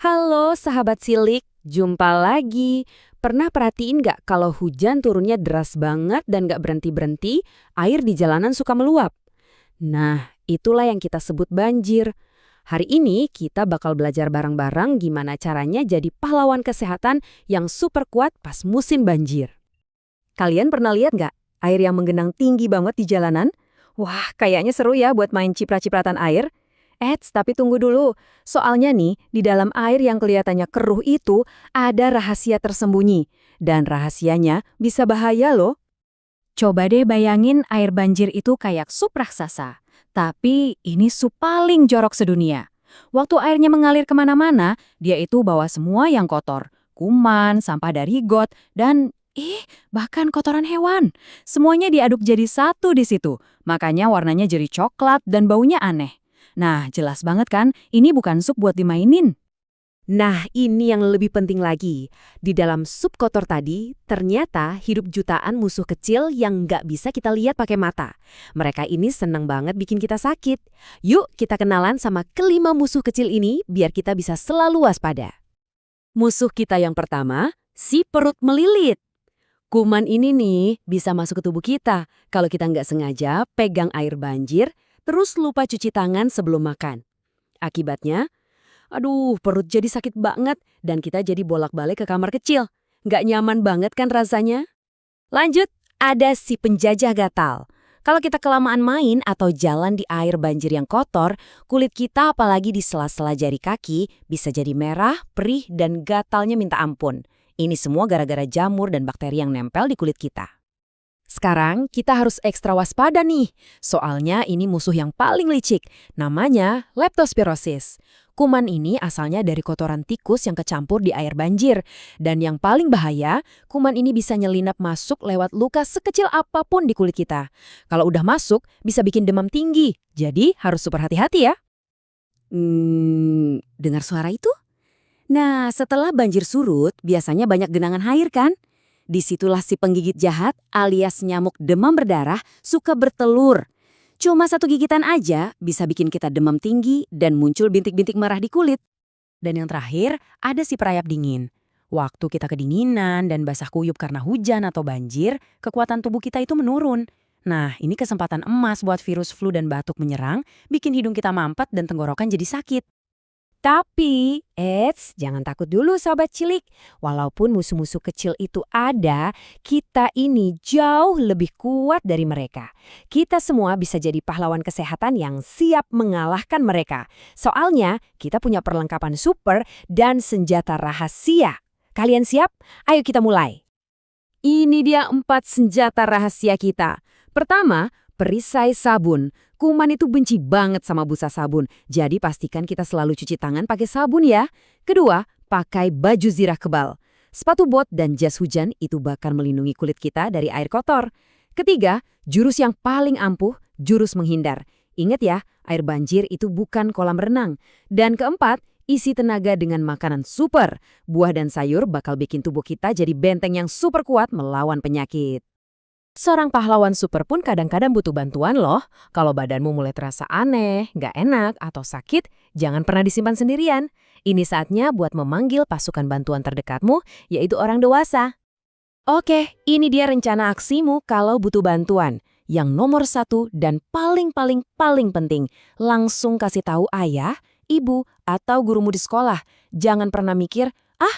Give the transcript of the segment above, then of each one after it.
Halo sahabat cilik, jumpa lagi. Pernah perhatiin nggak kalau hujan turunnya deras banget dan nggak berhenti-berhenti, air di jalanan suka meluap? Nah, itulah yang kita sebut banjir. Hari ini kita bakal belajar bareng-bareng gimana caranya jadi pahlawan kesehatan yang super kuat pas musim banjir. Kalian pernah lihat nggak air yang menggenang tinggi banget di jalanan? Wah, kayaknya seru ya buat main ciprat-cipratan air. Tapi tunggu dulu. Soalnya nih, di dalam air yang kelihatannya keruh itu ada rahasia tersembunyi. Dan rahasianya bisa bahaya loh. Coba deh bayangin air banjir itu kayak sup raksasa. Tapi ini sup paling jorok sedunia. Waktu airnya mengalir kemana-mana, dia itu bawa semua yang kotor. Kuman, sampah dari got, dan bahkan kotoran hewan. Semuanya diaduk jadi satu di situ. Makanya warnanya jadi coklat dan baunya aneh. Nah, jelas banget kan, ini bukan sup buat dimainin. Nah, ini yang lebih penting lagi. Di dalam sup kotor tadi, ternyata hidup jutaan musuh kecil yang nggak bisa kita lihat pakai mata. Mereka ini seneng banget bikin kita sakit. Yuk, kita kenalan sama kelima musuh kecil ini biar kita bisa selalu waspada. Musuh kita yang pertama, si perut melilit. Kuman ini nih bisa masuk ke tubuh kita kalau kita nggak sengaja pegang air banjir, terus lupa cuci tangan sebelum makan. Akibatnya, perut jadi sakit banget dan kita jadi bolak-balik ke kamar kecil. Nggak nyaman banget kan rasanya? Lanjut, ada si penjajah gatal. Kalau kita kelamaan main atau jalan di air banjir yang kotor, kulit kita apalagi di sela-sela jari kaki bisa jadi merah, perih, dan gatalnya minta ampun. Ini semua gara-gara jamur dan bakteri yang nempel di kulit kita. Sekarang kita harus ekstra waspada nih, soalnya ini musuh yang paling licik, namanya leptospirosis. Kuman ini asalnya dari kotoran tikus yang kecampur di air banjir. Dan yang paling bahaya, kuman ini bisa nyelinap masuk lewat luka sekecil apapun di kulit kita. Kalau udah masuk, bisa bikin demam tinggi, jadi harus super hati-hati ya. Dengar suara itu? Nah, setelah banjir surut, biasanya banyak genangan air kan? Disitulah si penggigit jahat alias nyamuk demam berdarah suka bertelur. Cuma satu gigitan aja bisa bikin kita demam tinggi dan muncul bintik-bintik merah di kulit. Dan yang terakhir, ada si perayap dingin. Waktu kita kedinginan dan basah kuyup karena hujan atau banjir, kekuatan tubuh kita itu menurun. Nah, ini kesempatan emas buat virus flu dan batuk menyerang, bikin hidung kita mampet dan tenggorokan jadi sakit. Tapi, jangan takut dulu sahabat cilik. Walaupun musuh-musuh kecil itu ada, kita ini jauh lebih kuat dari mereka. Kita semua bisa jadi pahlawan kesehatan yang siap mengalahkan mereka. Soalnya, kita punya perlengkapan super dan senjata rahasia. Kalian siap? Ayo kita mulai. Ini dia 4 senjata rahasia kita. Pertama, perisai sabun. Kuman itu benci banget sama busa sabun, jadi pastikan kita selalu cuci tangan pakai sabun ya. Kedua, pakai baju zirah kebal. Sepatu bot dan jas hujan itu bakal melindungi kulit kita dari air kotor. Ketiga, jurus yang paling ampuh, jurus menghindar. Ingat ya, air banjir itu bukan kolam renang. Dan keempat, isi tenaga dengan makanan super. Buah dan sayur bakal bikin tubuh kita jadi benteng yang super kuat melawan penyakit. Seorang pahlawan super pun kadang-kadang butuh bantuan loh. Kalau badanmu mulai terasa aneh, nggak enak, atau sakit, jangan pernah disimpan sendirian. Ini saatnya buat memanggil pasukan bantuan terdekatmu, yaitu orang dewasa. Oke, ini dia rencana aksimu kalau butuh bantuan. Yang nomor 1 dan paling penting, langsung kasih tahu ayah, ibu, atau gurumu di sekolah. Jangan pernah mikir,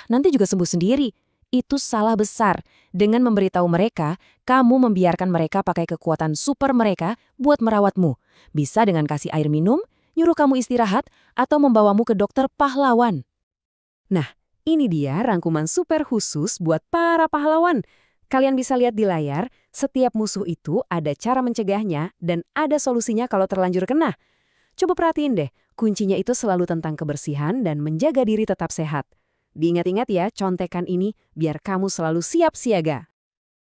nanti juga sembuh sendiri. Itu salah besar. Dengan memberitahu mereka, kamu membiarkan mereka pakai kekuatan super mereka buat merawatmu. Bisa dengan kasih air minum, nyuruh kamu istirahat, atau membawamu ke dokter pahlawan. Nah, ini dia rangkuman super khusus buat para pahlawan. Kalian bisa lihat di layar, setiap musuh itu ada cara mencegahnya dan ada solusinya kalau terlanjur kena. Coba perhatiin deh, kuncinya itu selalu tentang kebersihan dan menjaga diri tetap sehat. Diingat-ingat ya contekan ini biar kamu selalu siap siaga.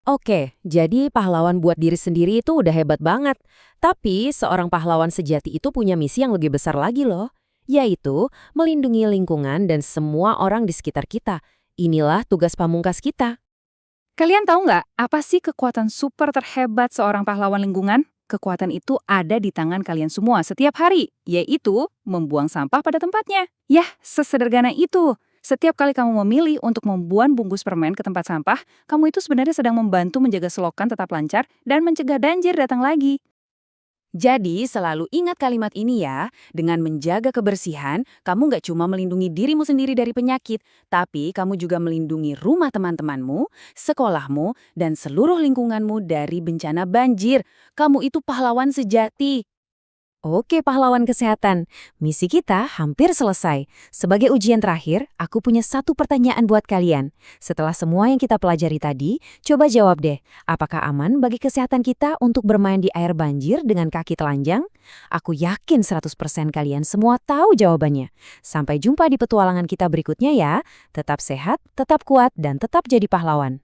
Oke, jadi pahlawan buat diri sendiri itu udah hebat banget. Tapi seorang pahlawan sejati itu punya misi yang lebih besar lagi loh. Yaitu melindungi lingkungan dan semua orang di sekitar kita. Inilah tugas pamungkas kita. Kalian tahu nggak apa sih kekuatan super terhebat seorang pahlawan lingkungan? Kekuatan itu ada di tangan kalian semua setiap hari, yaitu membuang sampah pada tempatnya. Yah, sesederhana itu. Setiap kali kamu memilih untuk membuang bungkus permen ke tempat sampah, kamu itu sebenarnya sedang membantu menjaga selokan tetap lancar dan mencegah banjir datang lagi. Jadi selalu ingat kalimat ini ya, dengan menjaga kebersihan, kamu nggak cuma melindungi dirimu sendiri dari penyakit, tapi kamu juga melindungi rumah teman-temanmu, sekolahmu, dan seluruh lingkunganmu dari bencana banjir. Kamu itu pahlawan sejati. Oke pahlawan kesehatan, misi kita hampir selesai. Sebagai ujian terakhir, aku punya satu pertanyaan buat kalian. Setelah semua yang kita pelajari tadi, coba jawab deh, apakah aman bagi kesehatan kita untuk bermain di air banjir dengan kaki telanjang? Aku yakin 100% kalian semua tahu jawabannya. Sampai jumpa di petualangan kita berikutnya ya. Tetap sehat, tetap kuat, dan tetap jadi pahlawan.